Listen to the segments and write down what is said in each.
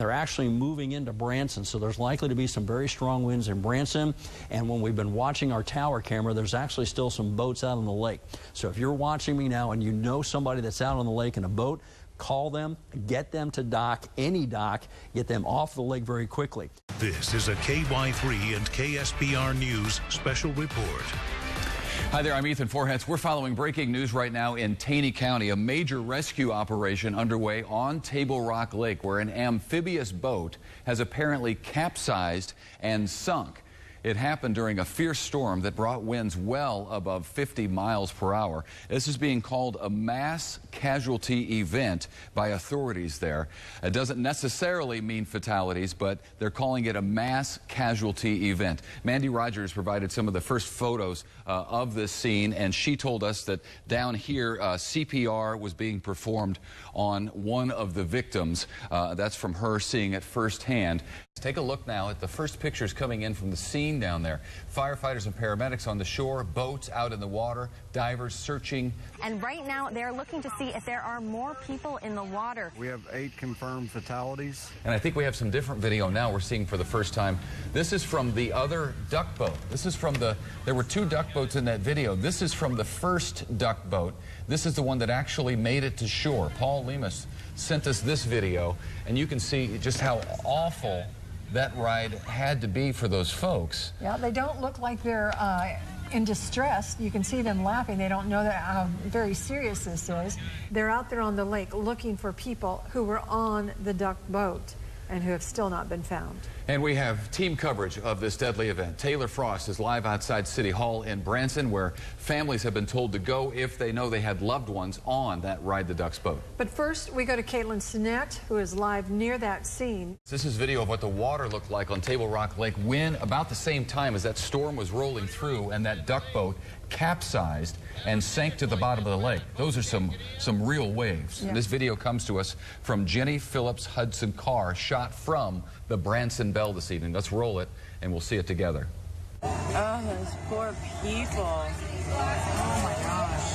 They're actually moving into Branson, so there's likely to be some very strong winds in Branson. And when we've been watching our tower camera, there's actually still some boats out on the lake. So if you're watching me now and you know somebody that's out on the lake in a boat, call them, get them to dock, any dock, get them off the lake very quickly. This is a KY3 and KSPR News special report. Hi there, I'm Ethan Forhetz. We're following breaking news right now in Taney County. A major rescue operation underway on Table Rock Lake, where an amphibious boat has apparently capsized and sunk. It happened during a fierce storm that brought winds well above 50 miles per hour. This is being called a mass casualty event by authorities there. It doesn't necessarily mean fatalities, but they're calling it a mass casualty event. Mandy Rogers provided some of the first photos of this scene, and she told us that down here CPR was being performed on one of the victims. That's from her seeing it firsthand. Take a look now at the first pictures coming in from the scene down there. Firefighters and paramedics on the shore, boats out in the water, divers searching. And right now they're looking to see if there are more people in the water. We have 8 confirmed fatalities. And I think we have some different video now we're seeing for the first time. This is from the other duck boat. This is from there were 2 duck boats in that video. This is from the first duck boat. This is the one that actually made it to shore. Paul Lemus sent us this video, and you can see just how awful that ride had to be for those folks. Yeah, they don't look like they're in distress. You can see them laughing. They don't know how very serious this is. They're out there on the lake looking for people who were on the duck boat and who have still not been found. And we have team coverage of this deadly event. Taylor Frost is live outside City Hall in Branson, where families have been told to go if they know they had loved ones on that Ride the Ducks boat. But first, we go to Caitlin Sinnett, who is live near that scene. This is video of what the water looked like on Table Rock Lake when, about the same time as that storm was rolling through and that duck boat capsized and sank to the bottom of the lake. Those are some real waves. Yeah. This video comes to us from Jenny Phillips Hudson Carr, shot from the Branson Bell this evening. Let's roll it and we'll see it together. Oh, those poor people. Oh my gosh.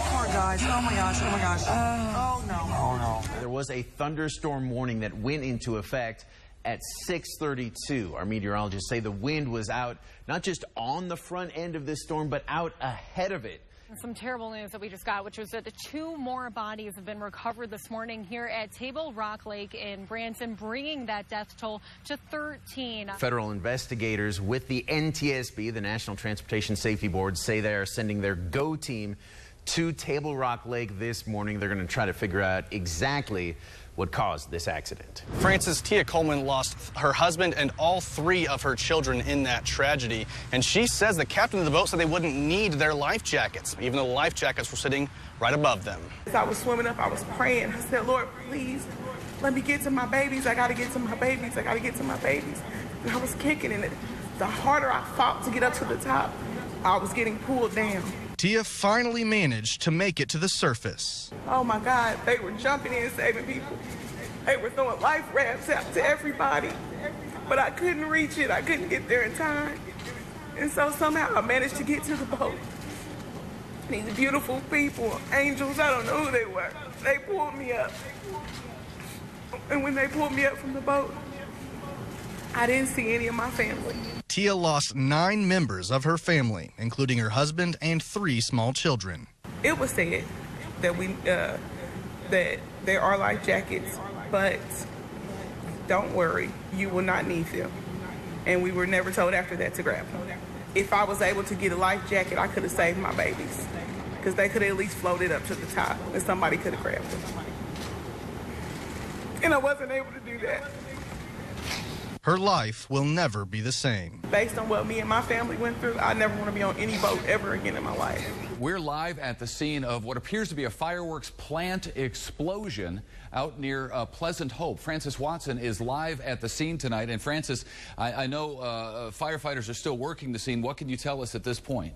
Poor guys. Oh my gosh. Oh my gosh. Oh no. Oh no. There was a thunderstorm warning that went into effect at 6:32. Our meteorologists say the wind was out, not just on the front end of this storm, but out ahead of it. Some terrible news that we just got, which was that the 2 more bodies have been recovered this morning here at Table Rock Lake in Branson, bringing that death toll to 13. Federal investigators with the NTSB, the National Transportation Safety Board, say they are sending their GO team to Table Rock Lake this morning. They're going to try to figure out exactly what caused this accident. Frances Tia Coleman lost her husband and all 3 of her children in that tragedy. And she says the captain of the boat said they wouldn't need their life jackets, even though the life jackets were sitting right above them. As I was swimming up, I was praying. I said, Lord, please, let me get to my babies. I got to get to my babies. I got to get to my babies. And I was kicking, and the harder I fought to get up to the top, I was getting pulled down. Tia finally managed to make it to the surface. Oh my God, they were jumping in saving people. They were throwing life rafts out to everybody, but I couldn't reach it. I couldn't get there in time. And so somehow I managed to get to the boat. These beautiful people, angels, I don't know who they were. They pulled me up. And when they pulled me up from the boat, I didn't see any of my family. Tia lost 9 members of her family, including her husband and 3 small children. It was said that that there are life jackets, but don't worry, you will not need them. And we were never told after that to grab them. If I was able to get a life jacket, I could have saved my babies, because they could have at least floated up to the top and somebody could have grabbed them. And I wasn't able to do that. Her life will never be the same. Based on what me and my family went through, I never want to be on any boat ever again in my life. We're live at the scene of what appears to be a fireworks plant explosion out near Pleasant Hope. Francis Watson is live at the scene tonight. And Francis, I know firefighters are still working the scene. What can you tell us at this point?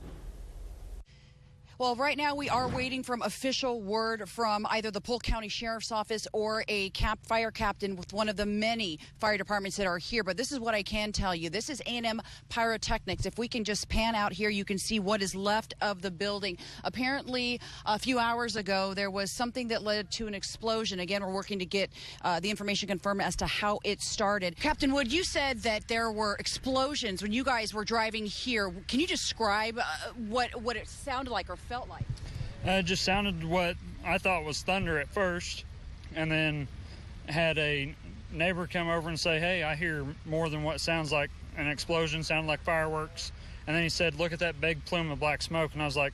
Well, right now we are waiting from official word from either the Polk County Sheriff's Office or a fire captain with one of the many fire departments that are here. But this is what I can tell you. This is A&M Pyrotechnics. If we can just pan out here, you can see what is left of the building. Apparently, a few hours ago, there was something that led to an explosion. Again, we're working to get the information confirmed as to how it started. Captain Wood, you said that there were explosions when you guys were driving here. Can you describe what it sounded like or felt like? It just sounded what I thought was thunder at first, and then had a neighbor come over and say, hey, I hear more than what sounds like an explosion, sounded like fireworks. And then he said, look at that big plume of black smoke. And I was like,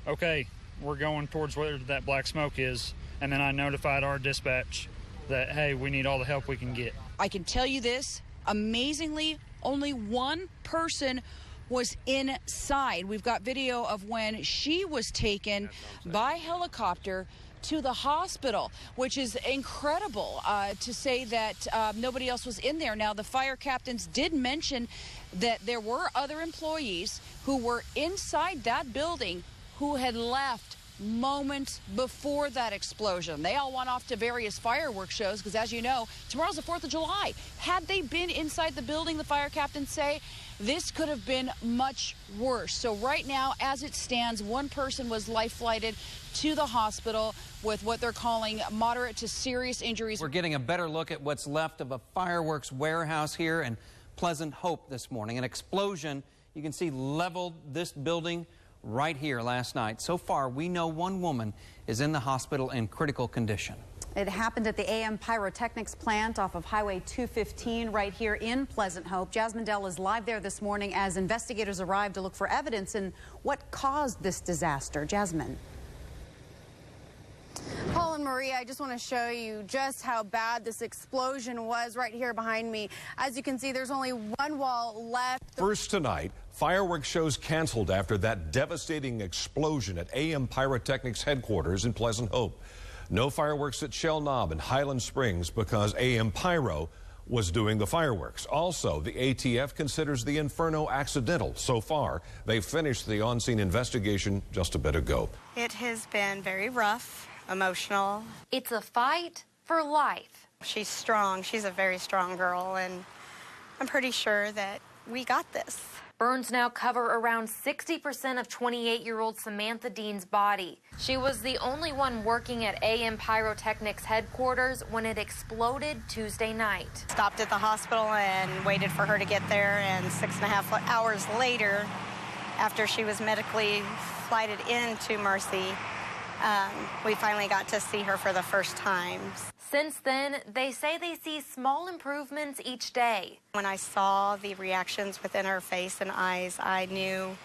okay, we're going towards where that black smoke is. And then I notified our dispatch that, hey, we need all the help we can get. I can tell you this, amazingly, only one person was inside. We've got video of when she was taken by helicopter to the hospital, which is incredible to say that nobody else was in there. Now, the fire captains did mention that there were other employees who were inside that building who had left moments before that explosion. They all went off to various fireworks shows because, as you know, tomorrow's the 4th of July. Had they been inside the building, the fire captains say, this could have been much worse. So right now, as it stands, one person was life-flighted to the hospital with what they're calling moderate to serious injuries. We're getting a better look at what's left of a fireworks warehouse here in Pleasant Hope this morning. An explosion, you can see, leveled this building right here last night. So far, we know one woman is in the hospital in critical condition. It happened at the AM Pyrotechnics plant off of Highway 215 right here in Pleasant Hope. Jasmine Dell is live there this morning as investigators arrived to look for evidence in what caused this disaster. Jasmine. Paul and Maria, I just want to show you just how bad this explosion was right here behind me. As you can see, there's only one wall left. First tonight, fireworks shows canceled after that devastating explosion at AM Pyrotechnics headquarters in Pleasant Hope. No fireworks at Shell Knob and Highland Springs because AM Pyro was doing the fireworks. Also, the ATF considers the inferno accidental. So far, they finished the on-scene investigation just a bit ago. It has been very rough, emotional. It's a fight for life. She's strong. She's a very strong girl, and I'm pretty sure that we got this. Burns now cover around 60% of 28-year-old Samantha Dean's body. She was the only one working at AM Pyrotechnics headquarters when it exploded Tuesday night. Stopped at the hospital and waited for her to get there, and 6.5 hours later, after she was medically flighted into Mercy, we finally got to see her for the first time. Since then, they say they see small improvements each day. When I saw the reactions within her face and eyes, I knew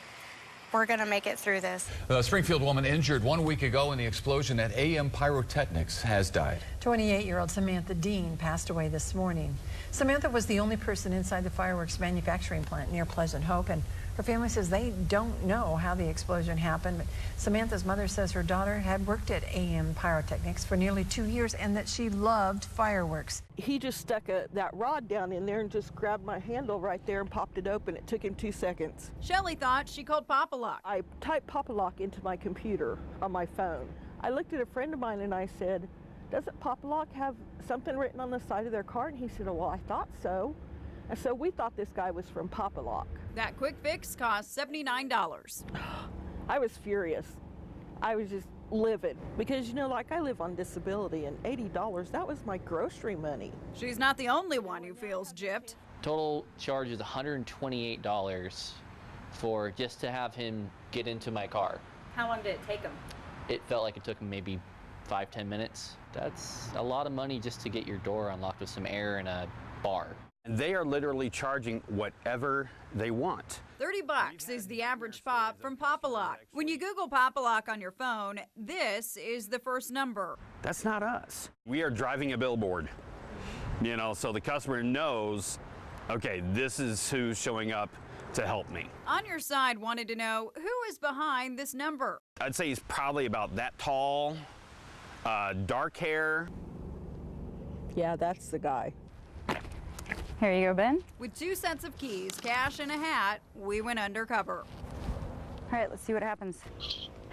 we're going to make it through this. The Springfield woman injured 1 week ago in the explosion at AM Pyrotechnics has died. 28-year-old Samantha Dean passed away this morning. Samantha was the only person inside the fireworks manufacturing plant near Pleasant Hope, and her family says they don't know how the explosion happened. But Samantha's mother says her daughter had worked at AM Pyrotechnics for nearly 2 years and that she loved fireworks. He just stuck that rod down in there and just grabbed my handle right there and popped it open. It took him 2 seconds. Shelley thought she called Papa Lock. I typed Papa Lock into my computer on my phone. I looked at a friend of mine and I said, doesn't Papa Lock have something written on the side of their car? And he said, oh, well, I thought so. And so we thought this guy was from Papa Lock. That quick fix cost $79. I was furious. I was just livid because, you know, like I live on disability, and $80, that was my grocery money. She's not the only one who feels gypped. Total charge is $128 for just to have him get into my car. How long did it take him? It felt like it took him maybe 5-10 minutes. That's a lot of money just to get your door unlocked with some air and a bar. And they are literally charging whatever they want. $30 is the average pop from Papa Lock. When you Google Papa Lock on your phone, this is the first number. That's not us. We are driving a billboard, you know, so the customer knows, okay, this is who's showing up to help me. On Your Side wanted to know who is behind this number. I'd say he's probably about that tall, dark hair. Yeah, that's the guy. Here you go, Ben. With 2 sets of keys, cash, and a hat, we went undercover. All right, let's see what happens.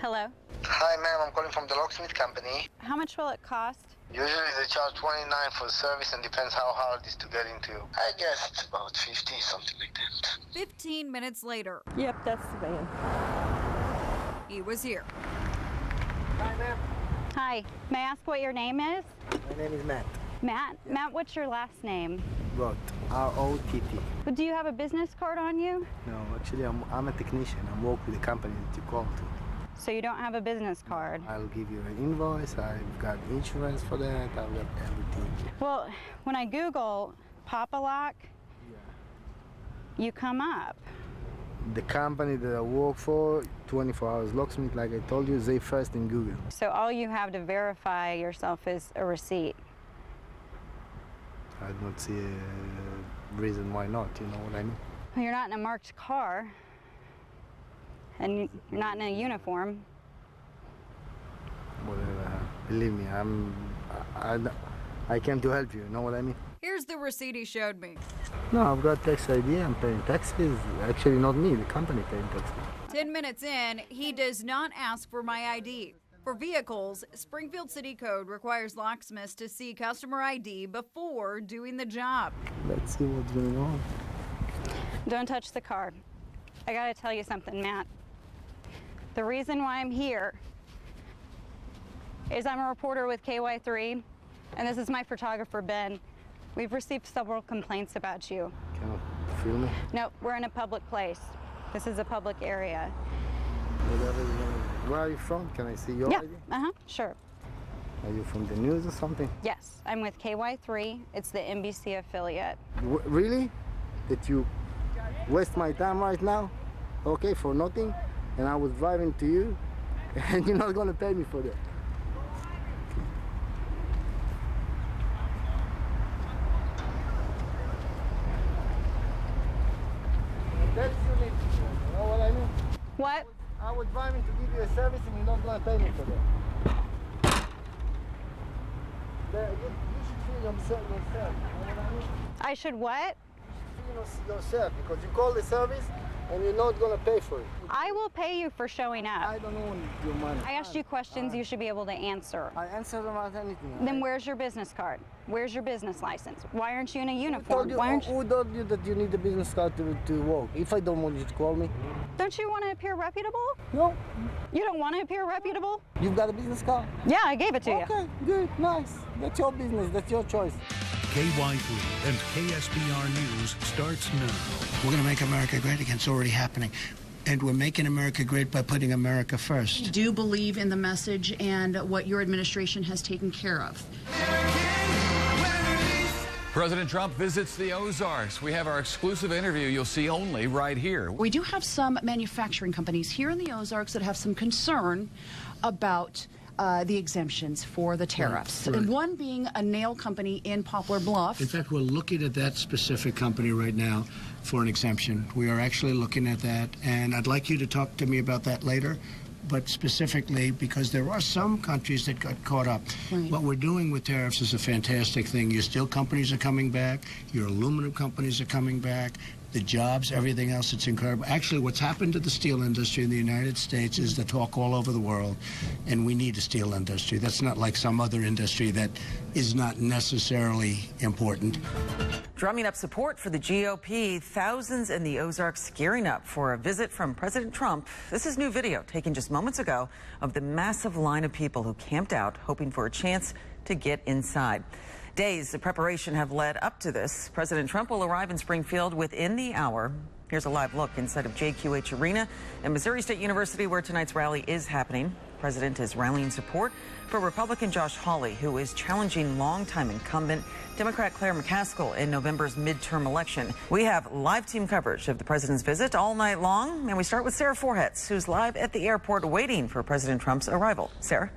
Hello. Hi, ma'am. I'm calling from the locksmith company. How much will it cost? Usually they charge $29 for the service and depends how hard it is to get into. I guess it's about 50, something like that. 15 minutes later. Yep, that's the van. He was here. Hi, ma'am. Hi. May I ask what your name is? My name is Matt. Matt? Yeah. Matt, what's your last name? Rott. R-O-T-T. Do you have a business card on you? No, actually, I'm a technician. I work with the company that you call to. So you don't have a business card? I'll give you an invoice. I've got insurance for that. I've got everything. Well, when I Google Papa Lock, you come up. The company that I work for, 24 Hours Locksmith, like I told you, they first in Google. So all you have to verify yourself is a receipt? I don't see a reason why not, you know what I mean? Well, you're not in a marked car, and you're not in a uniform. Whatever. Believe me, I came to help you, you know what I mean? Here's the receipt he showed me. No, I've got tax ID, I'm paying taxes. Actually, not me, the company paying taxes. 10 minutes in, he does not ask for my ID. For vehicles, Springfield City Code requires locksmiths to see customer ID before doing the job. Let's see what's going on. Don't touch the car. I gotta tell you something, Matt. The reason why I'm here is I'm a reporter with KY3, and this is my photographer, Ben. We've received several complaints about you. Can you feel me? No, we're in a public place. This is a public area. Where are you from? Can I see your ID? Sure. Are you from the news or something? Yes, I'm with KY3. It's the NBC affiliate. Really? That you waste my time right now? Okay, for nothing? And I was driving to you, and you're not gonna pay me for that. That's unique, you know what I mean? What? I was driving to give you a service and you're not going to pay me for that. You should feel yourself, you know what I mean? I should what? You should feel yourself because you call the service and you're not going to pay for it. I will pay you for showing up. I don't want your money. I asked you questions you should be able to answer. I answered about anything. Then where's your business card? Where's your business license? Why aren't you in a uniform? Who told you that you need a business card to work? If I don't want you to call me. Don't you want to appear reputable? No. You don't want to appear reputable? You've got a business card? Yeah, I gave it to you. Okay, good, nice. That's your business, that's your choice. KY3 and KSPR News starts now. We're going to make America great again. It's already happening. And we're making America great by putting America first. You do believe in the message and what your administration has taken care of. President Trump visits the Ozarks. We have our exclusive interview you'll see only right here. We do have some manufacturing companies here in the Ozarks that have some concern about the exemptions for the tariffs. Right. And one being a nail company in Poplar Bluff. In fact, we're looking at that specific company right now for an exemption. We are actually looking at that, and I'd like you to talk to me about that later. But specifically, because there are some countries that got caught up. Right. What we're doing with tariffs is a fantastic thing. Your steel companies are coming back. Your aluminum companies are coming back. The jobs, everything else, it's incredible. Actually, what's happened to the steel industry in the United States is the talk all over the world, and we need a steel industry. That's not like some other industry that is not necessarily important. Drumming up support for the GOP, thousands in the Ozarks gearing up for a visit from President Trump. This is new video taken just moments ago of the massive line of people who camped out hoping for a chance to get inside. Days of preparation have led up to this. President Trump will arrive in Springfield within the hour. Here's a live look inside of JQH Arena at Missouri State University, where tonight's rally is happening. The president is rallying support for Republican Josh Hawley, who is challenging longtime incumbent Democrat Claire McCaskill in November's midterm election. We have live team coverage of the president's visit all night long, and we start with Sarah Forhetz, who's live at the airport waiting for President Trump's arrival. Sarah?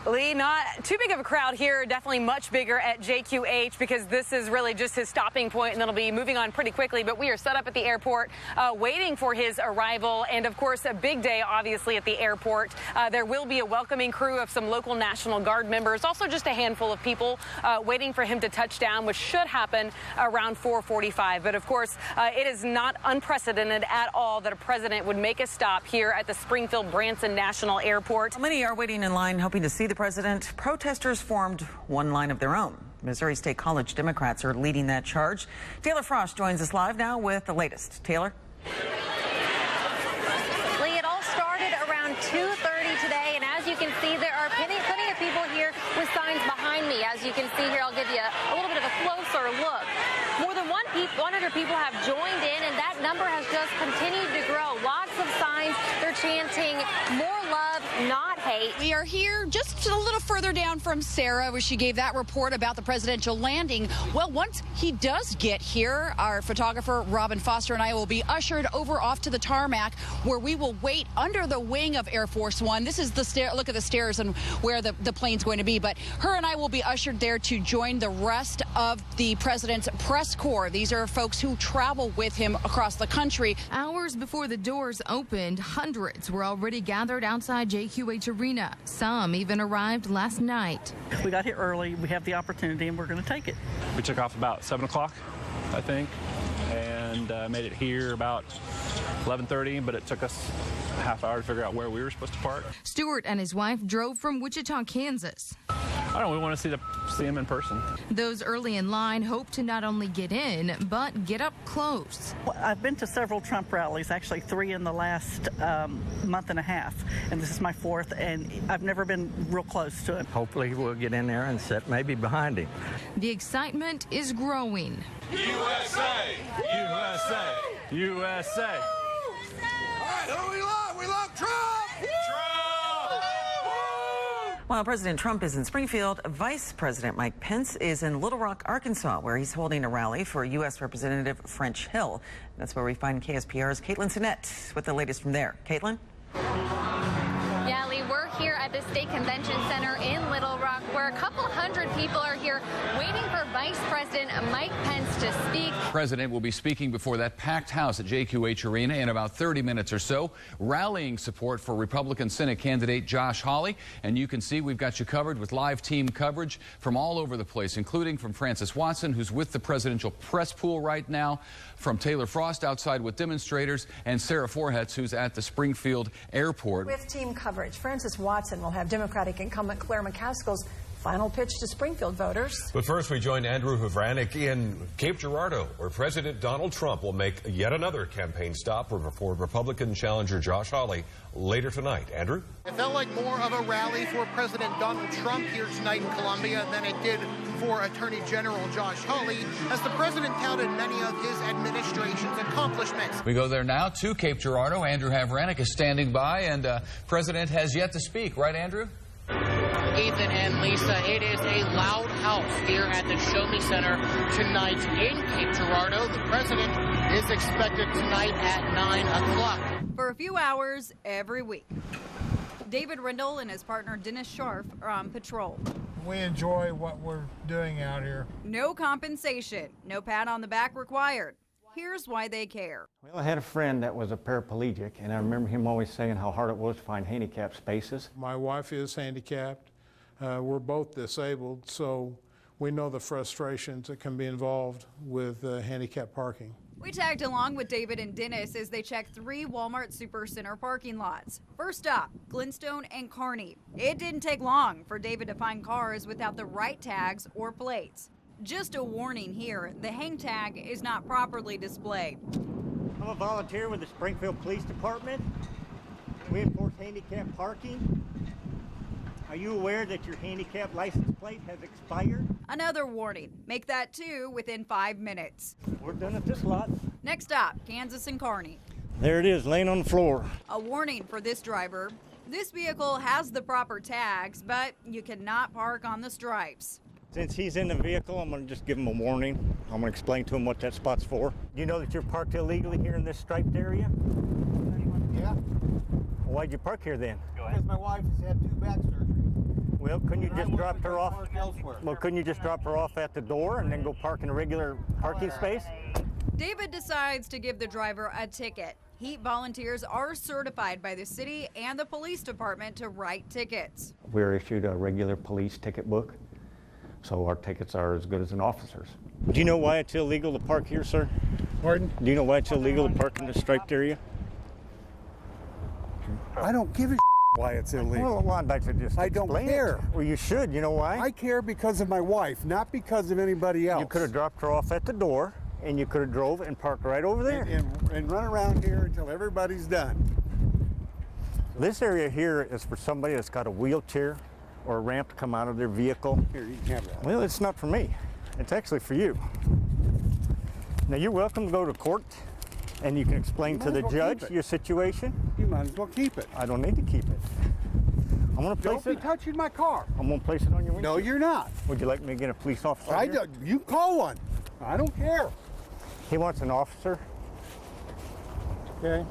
Lee, not too big of a crowd here, definitely much bigger at JQH because this is really just his stopping point, and then it'll be moving on pretty quickly. But we are set up at the airport waiting for his arrival, and of course a big day obviously at the airport. There will be a welcoming crew of some local National Guard members, also just a handful of people waiting for him to touch down, which should happen around 4:45. But of course it is not unprecedented at all that a president would make a stop here at the Springfield Branson National Airport. Many are waiting in line hoping to see the president. Protesters formed one line of their own. Missouri State College Democrats are leading that charge. Taylor Frost joins us live now with the latest. Taylor? Lee, it all started around 2:30 today, and as you can see, there are plenty of people here with signs behind me. As you can see here, I'll give you a little bit of a closer look. More than 100 people have joined in, and that number has just continued to grow. Lots of signs. They're chanting more love, not hate. We are here just a little further down from Sarah, where she gave that report about the presidential landing. Well, once he does get here, our photographer Robin Foster and I will be ushered over off to the tarmac, where we will wait under the wing of Air Force One. This is the look at the stairs and where the plane's going to be. But her and I will be ushered there to join the rest of the president's press corps. These are folks who travel with him across the country. Hours before the doors opened, hundreds were already gathered outside JQH Arena. Some even arrived last night. We got here early. We have the opportunity, and we're going to take it. We took off about 7 o'clock, I think, and made it here about 11:30, but it took us a half hour to figure out where we were supposed to park. Stewart and his wife drove from Wichita, Kansas. I don't know, we want to see him in person. Those early in line hope to not only get in, but get up close. Well, I've been to several Trump rallies, actually 3 in the last month and a half, and this is my 4th, and I've never been real close to him. Hopefully we'll get in there and sit maybe behind him. The excitement is growing. USA! USA! USA! All right, who we love? We love Trump! While President Trump is in Springfield, Vice President Mike Pence is in Little Rock, Arkansas, where he's holding a rally for U.S. Representative French Hill. That's where we find KSPR's Caitlin Sinnett with the latest from there. Caitlin? Yeah, Lee, we're here at the State Convention Center in Little Rock, where a couple hundred people are here waiting for Vice President Mike Pence to speak. The president will be speaking before that packed house at JQH Arena in about 30 minutes or so, rallying support for Republican Senate candidate Josh Hawley. And you can see we've got you covered with live team coverage from all over the place, including from Francis Watson, who's with the presidential press pool right now, from Taylor Frost outside with demonstrators, and Sarah Forhetz, who's at the Springfield airport. With team coverage, Francis Watson will have Democratic incumbent Claire McCaskill's final pitch to Springfield voters. But first, we join Andrew Havranek in Cape Girardeau, where President Donald Trump will make yet another campaign stop for Republican challenger Josh Hawley later tonight. Andrew? It felt like more of a rally for President Donald Trump here tonight in Columbia than it did for Attorney General Josh Hawley, as the president touted many of his administration's accomplishments. We go there now to Cape Girardeau. Andrew Havranek is standing by, and President has yet to speak. Right, Andrew? Ethan and Lisa, it is a loud house here at the Show Me Center tonight in Cape Girardeau. The president is expected tonight at 9 o'clock. For a few hours every week. David Rindle and his partner Dennis Scharf are on patrol. We enjoy what we're doing out here. No compensation, no pat on the back required. Here's why they care. Well, I had a friend that was a paraplegic, and I remember him always saying how hard it was to find handicapped spaces. My wife is handicapped. We're both disabled, so we know the frustrations that can be involved with handicapped parking. We tagged along with David and Dennis as they checked 3 Walmart Supercenter parking lots. First up, Glenstone and Kearney. It didn't take long for David to find cars without the right tags or plates. Just a warning here, the hang tag is not properly displayed. I'm a volunteer with the Springfield Police Department. We enforce handicap parking. Are you aware that your handicap license plate has expired? Another warning, make that 2 within 5 minutes. We're done at this lot. Next up, Kansas and Kearney. There it is, laying on the floor. A warning for this driver. This vehicle has the proper tags, but you cannot park on the stripes. Since he's in the vehicle, I'm going to just give him a warning. I'm going to explain to him what that spot's for. Do you know that you're parked illegally here in this striped area? Yeah. Well, why'd you park here then? Because my wife has had 2 back surgeries. Well, couldn't you just drop her off? Well, couldn't you just drop her off at the door and then go park in a regular parking space? David decides to give the driver a ticket. Heat volunteers are certified by the city and the police department to write tickets. We're issued a regular police ticket book, so our tickets are as good as an officer's. Do you know why it's illegal to park here, sir? Pardon? Do you know why it's illegal to park in the striped area? I don't give a why it's illegal. Well, I'd like to just I don't care. Well, you should. You know why? I care because of my wife, not because of anybody else. You could have dropped her off at the door, and you could have drove and parked right over there. And run around here until everybody's done. This area here is for somebody that's got a wheelchair or a ramp to come out of their vehicle. Here, you can have that. Well, it's not for me. It's actually for you. Now, you're welcome to go to court, and you can explain to the judge your situation. You might as well keep it. I don't need to keep it. I'm going to place it. Don't be touching my car. I'm going to place it on your windshield. No, you're not. Would you like me to get a police officer? You call one. I don't care. He wants an officer. Okay.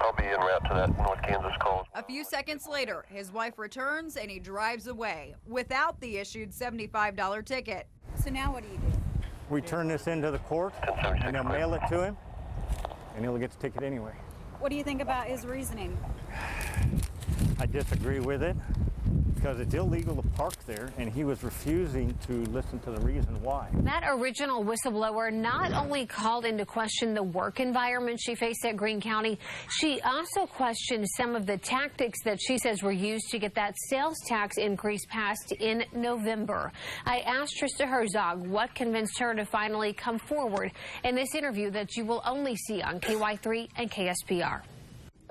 I'll be en route to that North Kansas call. A few seconds later, his wife returns and he drives away without the issued $75 ticket. So now what do you do? We turn this into the court, and they'll mail it to him, and he'll get the ticket anyway. What do you think about his reasoning? I disagree with it because it's illegal to park there, and he was refusing to listen to the reason why. That original whistleblower not only called into question the work environment she faced at Greene County, she also questioned some of the tactics that she says were used to get that sales tax increase passed in November. I asked Trista Herzog what convinced her to finally come forward in this interview that you will only see on KY3 and KSPR.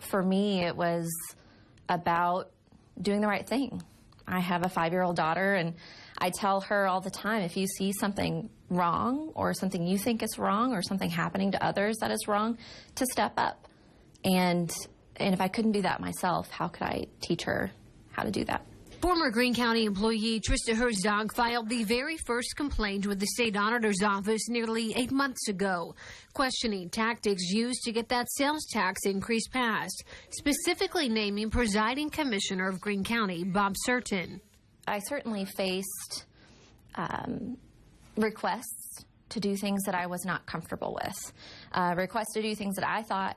For me, it was about doing the right thing. I have a 5-year-old daughter, and I tell her all the time, if you see something wrong or something you think is wrong or something happening to others that is wrong, to step up. And if I couldn't do that myself, how could I teach her how to do that? Former Greene County employee Trista Herzog filed the very first complaint with the state auditor's office nearly 8 months ago, questioning tactics used to get that sales tax increase passed, specifically naming presiding commissioner of Greene County, Bob Surton. I certainly faced requests to do things that I was not comfortable with, requests to do things that I thought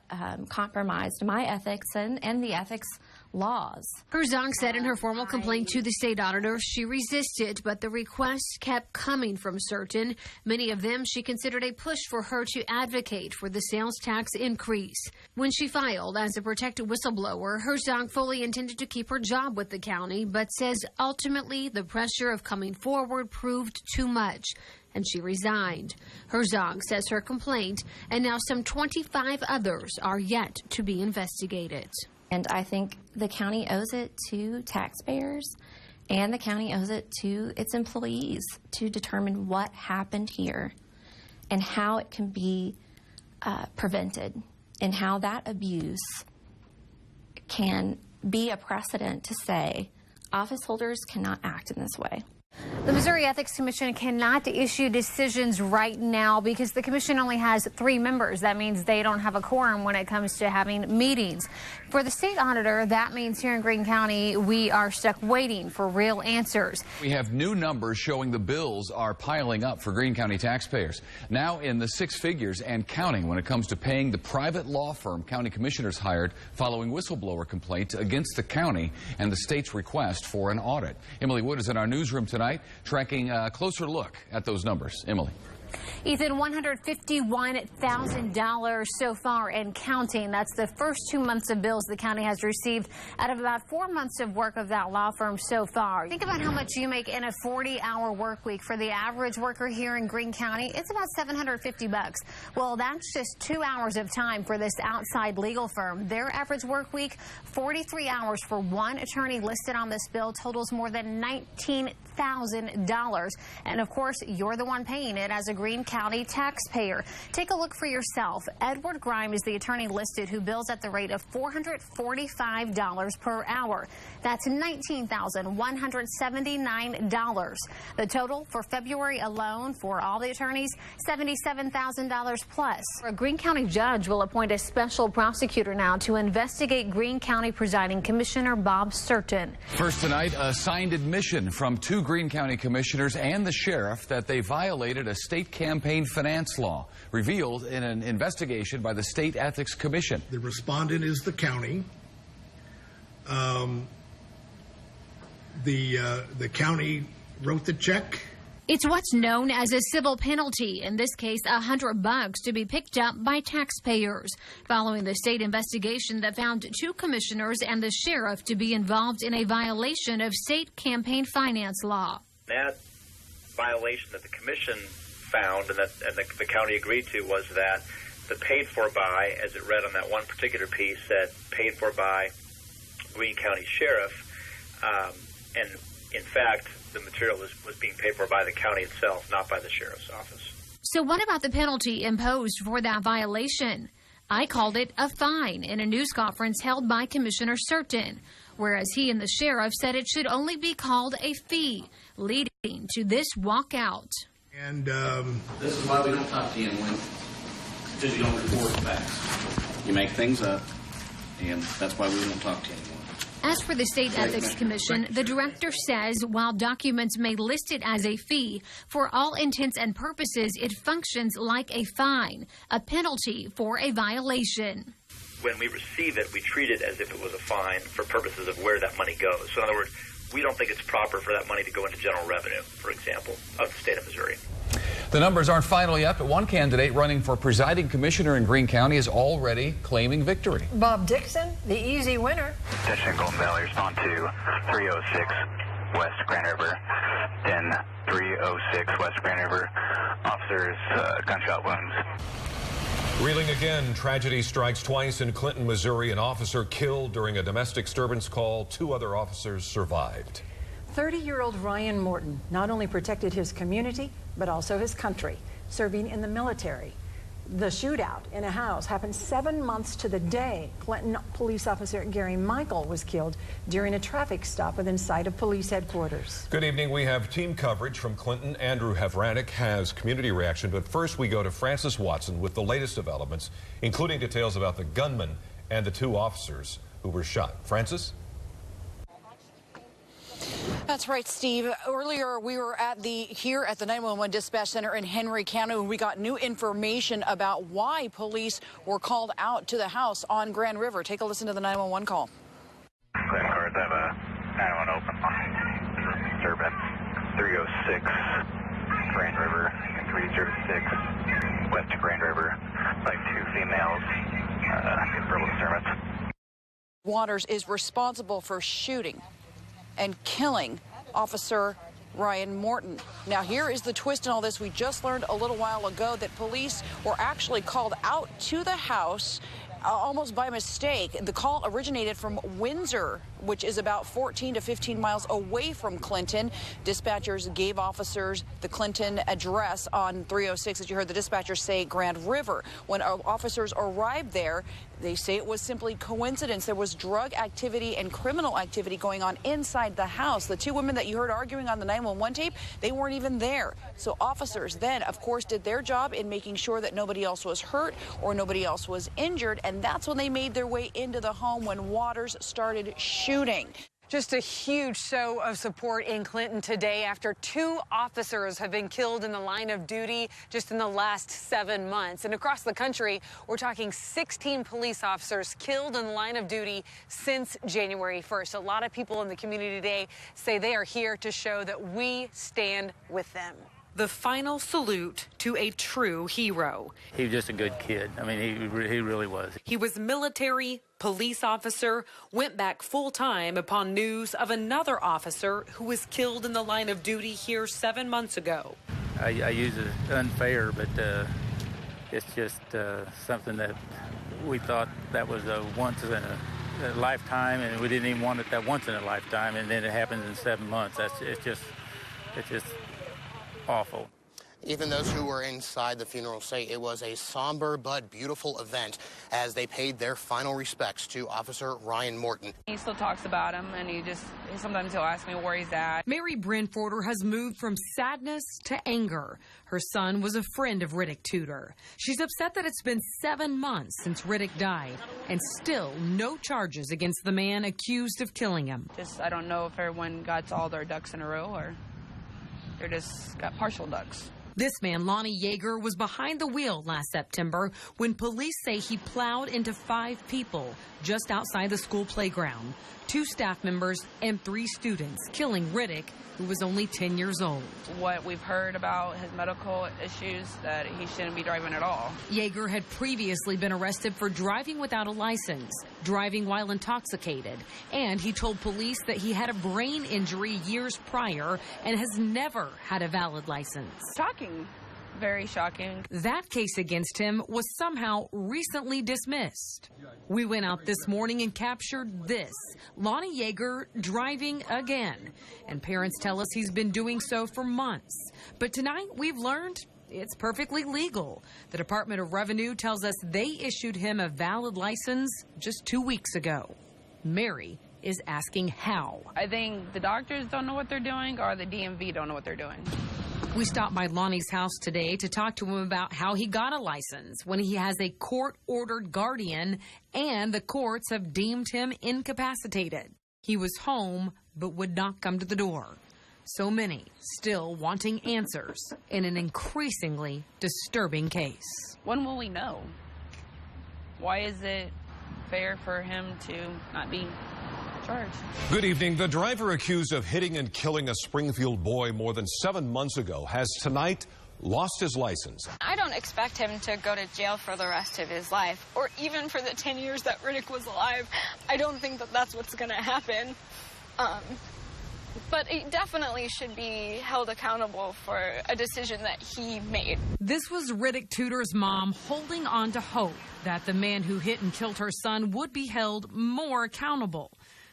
compromised my ethics and the ethics laws. Herzog said in her formal complaint to the state auditor she resisted, but the requests kept coming from Surton. Many of them she considered a push for her to advocate for the sales tax increase. When she filed as a protected whistleblower, Herzog fully intended to keep her job with the county, but says ultimately the pressure of coming forward proved too much, and she resigned. Herzog says her complaint and now some 25 others are yet to be investigated. And I think the county owes it to taxpayers and the county owes it to its employees to determine what happened here and how it can be prevented and how that abuse can be a precedent to say office holders cannot act in this way. The Missouri Ethics Commission cannot issue decisions right now because the commission only has 3 members. That means they don't have a quorum when it comes to having meetings. For the state auditor, that means here in Greene County, we are stuck waiting for real answers. We have new numbers showing the bills are piling up for Greene County taxpayers. Now in the 6 figures and counting when it comes to paying the private law firm county commissioners hired following whistleblower complaints against the county and the state's request for an audit. Emily Wood is in our newsroom tonight, tracking a closer look at those numbers. Emily. Ethan, $151,000 so far and counting. That's the first 2 months of bills the county has received out of about 4 months of work of that law firm so far. Think about how much you make in a 40-hour work week. For the average worker here in Greene County, it's about $750. Well, that's just 2 hours of time for this outside legal firm. Their average work week, 43 hours for one attorney listed on this bill, totals more than $19,000. $100,000. And of course, you're the one paying it as a Greene County taxpayer. Take a look for yourself. Edward Grime is the attorney listed who bills at the rate of $445 per hour. That's $19,179. The total for February alone for all the attorneys, $77,000 plus. A Greene County judge will appoint a special prosecutor now to investigate Greene County Presiding Commissioner Bob Surton. First tonight, a signed admission from 2 Greene County commissioners and the sheriff that they violated a state campaign finance law, revealed in an investigation by the State Ethics Commission. The respondent is the county. The county wrote the check. It's what's known as a civil penalty, in this case $100 to be picked up by taxpayers, following the state investigation that found 2 commissioners and the sheriff to be involved in a violation of state campaign finance law. That violation that the commission found and the county agreed to was that the paid for by, as it read on that one particular piece, said paid for by Greene County Sheriff, and in fact, the material was being paid for by the county itself, not by the sheriff's office. So what about the penalty imposed for that violation? I called it a fine in a news conference held by Commissioner Surton, whereas he and the sheriff said it should only be called a fee, leading to this walkout. And this is why we don't talk to you because you don't report facts. You make things up, and that's why we don't talk to you anymore. As for the State Ethics Commission, the director says while documents may list it as a fee, for all intents and purposes, it functions like a fine, a penalty for a violation. When we receive it, we treat it as if it was a fine for purposes of where that money goes. So in other words, we don't think it's proper for that money to go into general revenue, for example, of the state of Missouri. The numbers aren't final yet, but one candidate running for presiding commissioner in Greene County is already claiming victory. Bob Dixon, the easy winner. Attention Golden Valley, respond to 306 West Grand River, 306 West Grand River. Officers, gunshot wounds. Reeling again, tragedy strikes twice in Clinton, Missouri. An officer killed during a domestic disturbance call. 2 other officers survived. 30-year-old Ryan Morton not only protected his community, but also his country, serving in the military. The shootout in a house happened 7 months to the day Clinton police officer Gary Michael was killed during a traffic stop within sight of police headquarters. Good evening. We have team coverage from Clinton. Andrew Havranek has community reaction. But first, we go to Francis Watson with the latest developments, including details about the gunman and the 2 officers who were shot. Francis? That's right, Steve. Earlier, we were here at the 911 dispatch center in Henry County, and we got new information about why police were called out to the house on Grand River. Take a listen to the 911 call. Clinton cars have a 911 open. Disturbance 306 Grand River, 306 West Grand River, by 2 females in verbal disturbance. Waters is responsible for shooting and killing Officer Ryan Morton. Now, here is the twist in all this. We just learned a little while ago that police were actually called out to the house almost by mistake. The call originated from Windsor, which is about 14 to 15 miles away from Clinton. Dispatchers gave officers the Clinton address on 306, as you heard the dispatcher say, Grand River. When officers arrived there, they say it was simply coincidence. There was drug activity and criminal activity going on inside the house. The 2 women that you heard arguing on the 911 tape, they weren't even there. So officers then, of course, did their job in making sure that nobody else was hurt or nobody else was injured. And that's when they made their way into the home when Waters started shooting. Just a huge show of support in Clinton today after 2 officers have been killed in the line of duty just in the last 7 months. And across the country, we're talking 16 police officers killed in the line of duty since January 1st. A lot of people in the community today say they are here to show that we stand with them. The final salute to a true hero. He was just a good kid. I mean, he really was. He was military, police officer, went back full-time upon news of another officer who was killed in the line of duty here 7 months ago. I use it unfair, but it's just something that we thought that was a once in a lifetime, and we didn't even want it that once in a lifetime, and then it happens in 7 months. It's just it's just awful. Even those who were inside the funeral say it was a somber but beautiful event as they paid their final respects to Officer Ryan Morton. He still talks about him, and sometimes he'll ask me where he's at. Mary Brentforder has moved from sadness to anger. Her son was a friend of Riddick Tudor. She's upset that it's been 7 months since Riddick died, and still no charges against the man accused of killing him. I don't know if everyone got all their ducks in a row, or they're just got partial ducks. This man, Lonnie Yeager, was behind the wheel last September when police say he plowed into 5 people just outside the school playground, 2 staff members and 3 students, killing Riddick, who was only 10 years old. What we've heard about his medical issues, that he shouldn't be driving at all. Yeager had previously been arrested for driving without a license, driving while intoxicated, and he told police that he had a brain injury years prior and has never had a valid license. Shocking. Very shocking. That case against him was somehow recently dismissed. We went out this morning and captured this, Lonnie Yeager driving again. And parents tell us he's been doing so for months. But tonight we've learned it's perfectly legal. The Department of Revenue tells us they issued him a valid license just 2 weeks ago. Mary is asking how. I think the doctors don't know what they're doing, or the DMV don't know what they're doing. We stopped by Lonnie's house today to talk to him about how he got a license when he has a court-ordered guardian and the courts have deemed him incapacitated. He was home but would not come to the door. So many still wanting answers in an increasingly disturbing case. When will we know? Why is it fair for him to not be charged? Good evening. The driver accused of hitting and killing a Springfield boy more than 7 months ago has tonight lost his license. I don't expect him to go to jail for the rest of his life, or even for the 10 years that Riddick was alive. I don't think that that's what's going to happen. But he definitely should be held accountable for a decision that he made. This was Riddick Tudor's mom holding on to hope that the man who hit and killed her son would be held more accountable.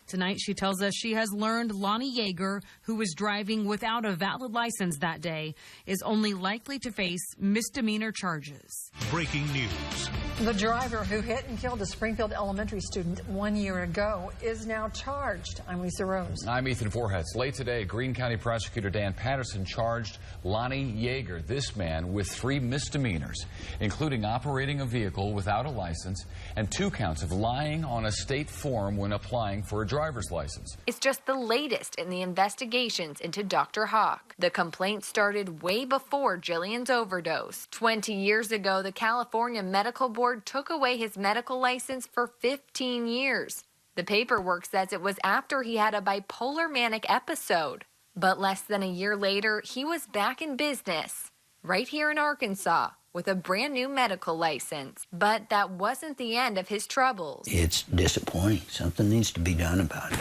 Tonight, she tells us she has learned Lonnie Yeager, who was driving without a valid license that day, is only likely to face misdemeanor charges. Breaking news. The driver who hit and killed a Springfield elementary student 1 year ago is now charged. I'm Lisa Rose. I'm Ethan Forhetz. Late today, Greene County Prosecutor Dan Patterson charged Lonnie Yeager, this man, with 3 misdemeanors, including operating a vehicle without a license and 2 counts of lying on a state form when applying for a driver's license. It's just the latest in the investigations into Dr. Hawk. The complaint started way before Jillian's overdose. 20 years ago, the California Medical Board took away his medical license for 15 years. The paperwork says it was after he had a bipolar manic episode. But less than a year later, he was back in business, right here in Arkansas, with a brand new medical license. But that wasn't the end of his troubles. It's disappointing. Something needs to be done about it.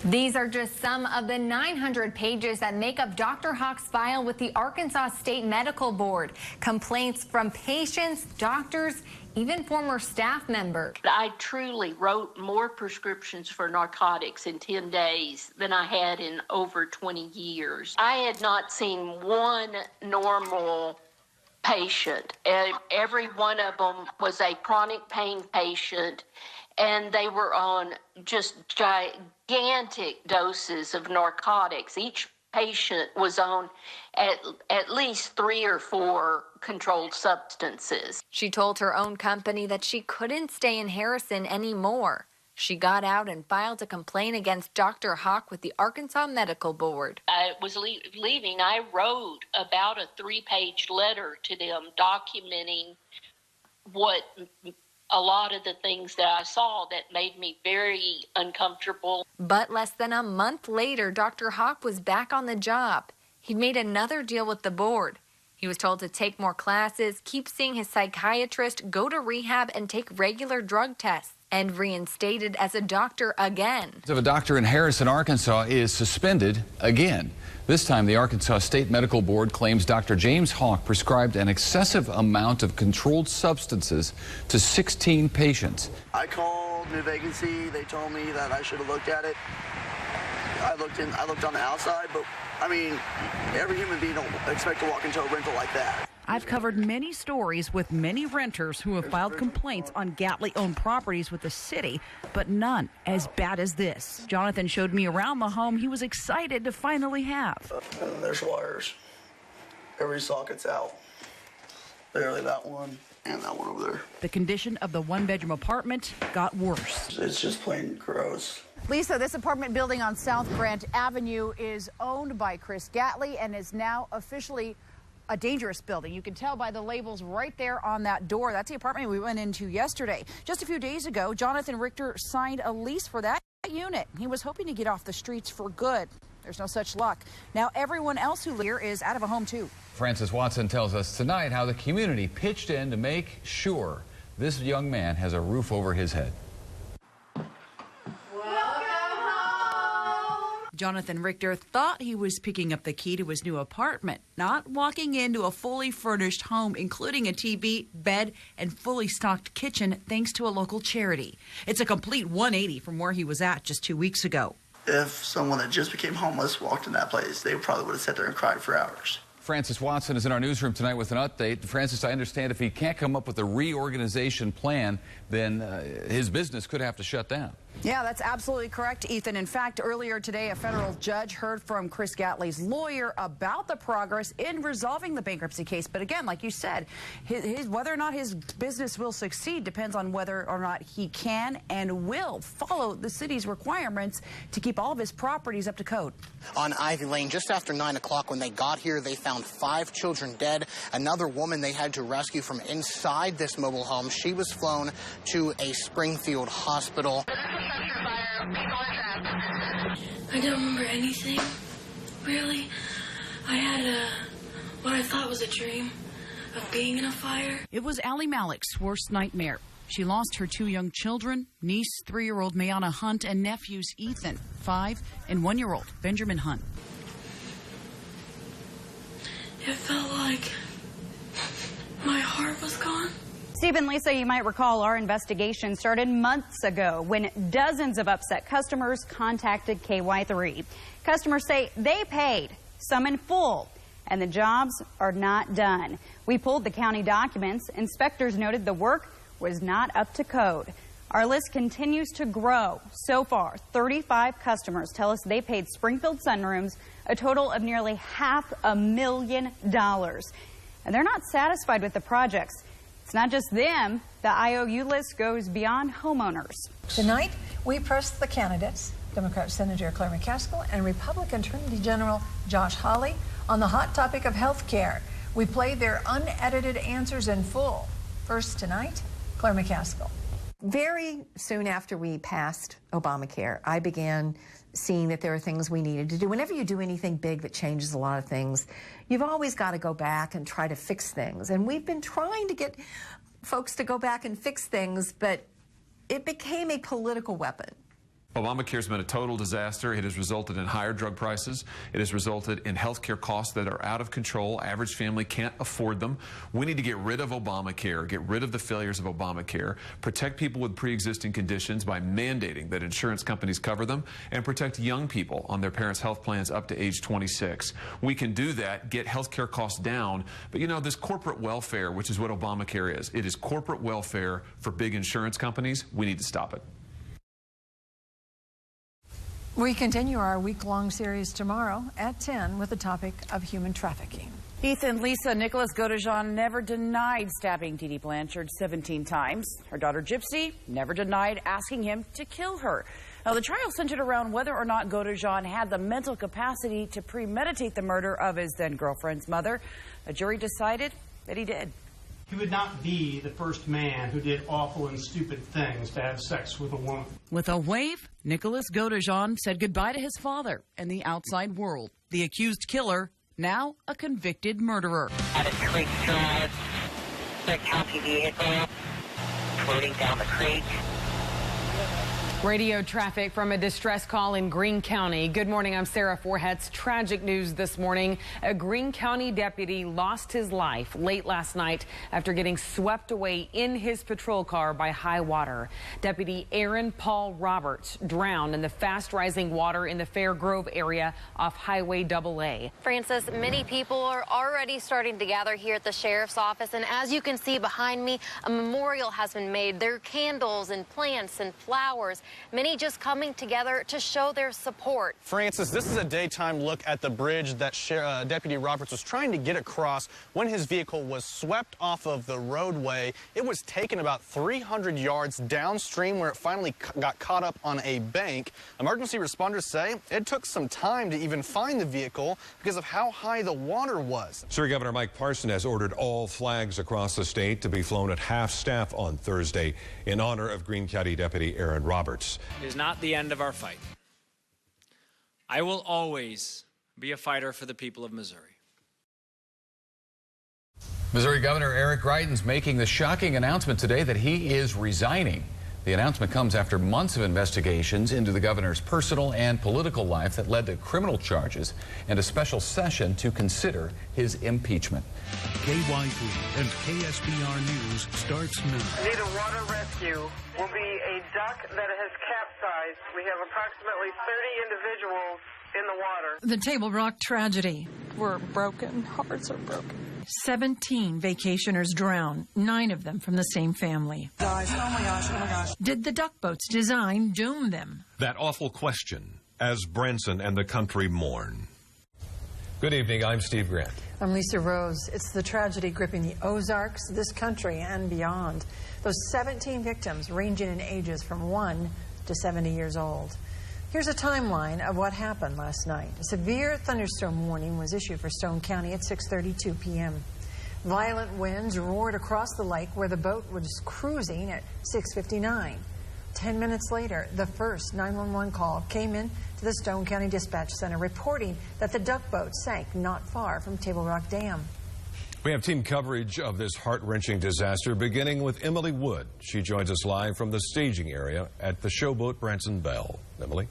These are just some of the 900 pages that make up Dr. Hawk's file with the Arkansas State Medical Board. Complaints from patients, doctors, even former staff members. I truly wrote more prescriptions for narcotics in 10 days than I had in over 20 years. I had not seen one normal patient. Every one of them was a chronic pain patient, and they were on just gigantic doses of narcotics. Each patient was on at least 3 or 4 controlled substances. She told her own company that she couldn't stay in Harrison anymore. She got out and filed a complaint against Dr. Hawk with the Arkansas Medical Board. I was leaving. I wrote about a 3-page letter to them documenting what a lot of the things that I saw that made me very uncomfortable. But less than a month later, Dr. Hawk was back on the job. He'd made another deal with the board. He was told to take more classes, keep seeing his psychiatrist, go to rehab, and take regular drug tests, and reinstated as a doctor again. A doctor in Harrison, Arkansas is suspended again. This time, the Arkansas State Medical Board claims Dr. James Hawk prescribed an excessive amount of controlled substances to 16 patients. I called New Vacancy. They told me that I should have looked at it. I looked on the outside, but I mean, every human being don't expect to walk into a rental like that. I've covered many stories with many renters who have filed complaints on Gatley-owned properties with the city, but none as bad as this. Jonathan showed me around the home he was excited to finally have. And there's wires. Every socket's out. Literally that one and that one over there. The condition of the one-bedroom apartment got worse. It's just plain gross. Lisa, this apartment building on South Grant Avenue is owned by Chris Gatley and is now officially a dangerous building. You can tell by the labels right there on that door. That's the apartment we went into yesterday. Just a few days ago, Jonathan Richter signed a lease for that unit. He was hoping to get off the streets for good. There's no such luck. Now everyone else who lives here is out of a home too. Francis Watson tells us tonight how the community pitched in to make sure this young man has a roof over his head. Jonathan Richter thought he was picking up the key to his new apartment, not walking into a fully furnished home, including a TV, bed, and fully stocked kitchen, thanks to a local charity. It's a complete 180 from where he was at just 2 weeks ago. If someone that just became homeless walked in that place, they probably would have sat there and cried for hours. Francis Watson is in our newsroom tonight with an update. Francis, I understand if he can't come up with a reorganization plan, then his business could have to shut down. Yeah, that's absolutely correct, Ethan. In fact, earlier today, a federal judge heard from Chris Gatley's lawyer about the progress in resolving the bankruptcy case. But again, like you said, whether or not his business will succeed depends on whether or not he can and will follow the city's requirements to keep all of his properties up to code. On Ivy Lane, just after 9 o'clock when they got here, they found 5 children dead. Another woman they had to rescue from inside this mobile home. She was flown to a Springfield hospital. I don't remember anything, really. I had what I thought was a dream of being in a fire. It was Allie Malik's worst nightmare. She lost her 2 young children, niece 3-year-old Mayana Hunt, and nephews Ethan, 5, and 1-year-old Benjamin Hunt. It felt like my heart was gone. Steve and Lisa, you might recall our investigation started months ago when dozens of upset customers contacted KY3. Customers say they paid, some in full, and the jobs are not done. We pulled the county documents. Inspectors noted the work was not up to code. Our list continues to grow. So far, 35 customers tell us they paid Springfield Sunrooms a total of nearly $500,000. And they're not satisfied with the projects. It's not just them. The IOU list goes beyond homeowners. Tonight, we pressed the candidates, Democrat Senator Claire McCaskill and Republican Attorney General Josh Hawley, on the hot topic of health care. We played their unedited answers in full. First tonight, Claire McCaskill. Very soon after we passed Obamacare, I began seeing that there are things we needed to do. Whenever you do anything big that changes a lot of things, you've always got to go back and try to fix things. And we've been trying to get folks to go back and fix things, but it became a political weapon. Obamacare has been a total disaster. It has resulted in higher drug prices. It has resulted in health care costs that are out of control. Average family can't afford them. We need to get rid of Obamacare, get rid of the failures of Obamacare, protect people with pre-existing conditions by mandating that insurance companies cover them, and protect young people on their parents' health plans up to age 26. We can do that, get health care costs down, but you know, this corporate welfare, which is what Obamacare is, it is corporate welfare for big insurance companies. We need to stop it. We continue our week-long series tomorrow at 10 with the topic of human trafficking. Ethan, Lisa, Nicholas Godejohn never denied stabbing Dee Dee Blanchard 17 times. Her daughter Gypsy never denied asking him to kill her. Now, the trial centered around whether or not Godejohn had the mental capacity to premeditate the murder of his then-girlfriend's mother. A jury decided that he did. He would not be the first man who did awful and stupid things to have sex with a woman. With a wave, Nicholas Godejohn said goodbye to his father and the outside world. The accused killer, now a convicted murderer. At a creek drive, the county vehicle floating down the creek. Radio traffic from a distress call in Greene County. Good morning, I'm Sarah Forhetz. Tragic news this morning. A Greene County deputy lost his life late last night after getting swept away in his patrol car by high water. Deputy Aaron Paul Roberts drowned in the fast-rising water in the Fair Grove area off Highway AA. Francis, many people are already starting to gather here at the sheriff's office, and as you can see behind me, a memorial has been made. There are candles and plants and flowers. Many just coming together to show their support. Francis, this is a daytime look at the bridge that Deputy Roberts was trying to get across when his vehicle was swept off of the roadway. It was taken about 300 yards downstream where it finally got caught up on a bank. Emergency responders say it took some time to even find the vehicle because of how high the water was. Missouri Governor Mike Parson has ordered all flags across the state to be flown at half staff on Thursday in honor of Greene County Deputy Aaron Roberts. It is not the end of our fight. I will always be a fighter for the people of Missouri. Missouri Governor Eric Greitens making the shocking announcement today that he is resigning. The announcement comes after months of investigations into the governor's personal and political life that led to criminal charges and a special session to consider his impeachment. KY3 and KSPR News starts now. Need a water rescue. Will be a duck that has capsized. We have approximately 30 individuals in the water. The Table Rock tragedy. We're broken. Hearts are broken. 17 vacationers drowned, 9 of them from the same family. Guys, oh my gosh, oh my gosh. Did the duck boat's design doom them? That awful question as Branson and the country mourn. Good evening, I'm Steve Grant. I'm Lisa Rose. It's the tragedy gripping the Ozarks, this country, and beyond. Those 17 victims ranging in ages from 1 to 70 years old. Here's a timeline of what happened last night. A severe thunderstorm warning was issued for Stone County at 6:32 p.m. Violent winds roared across the lake where the boat was cruising at 6:59. 10 minutes later, the first 911 call came in to the Stone County Dispatch Center reporting that the duck boat sank not far from Table Rock Dam. We have team coverage of this heart-wrenching disaster beginning with Emily Wood. She joins us live from the staging area at the showboat Branson Belle. Emily?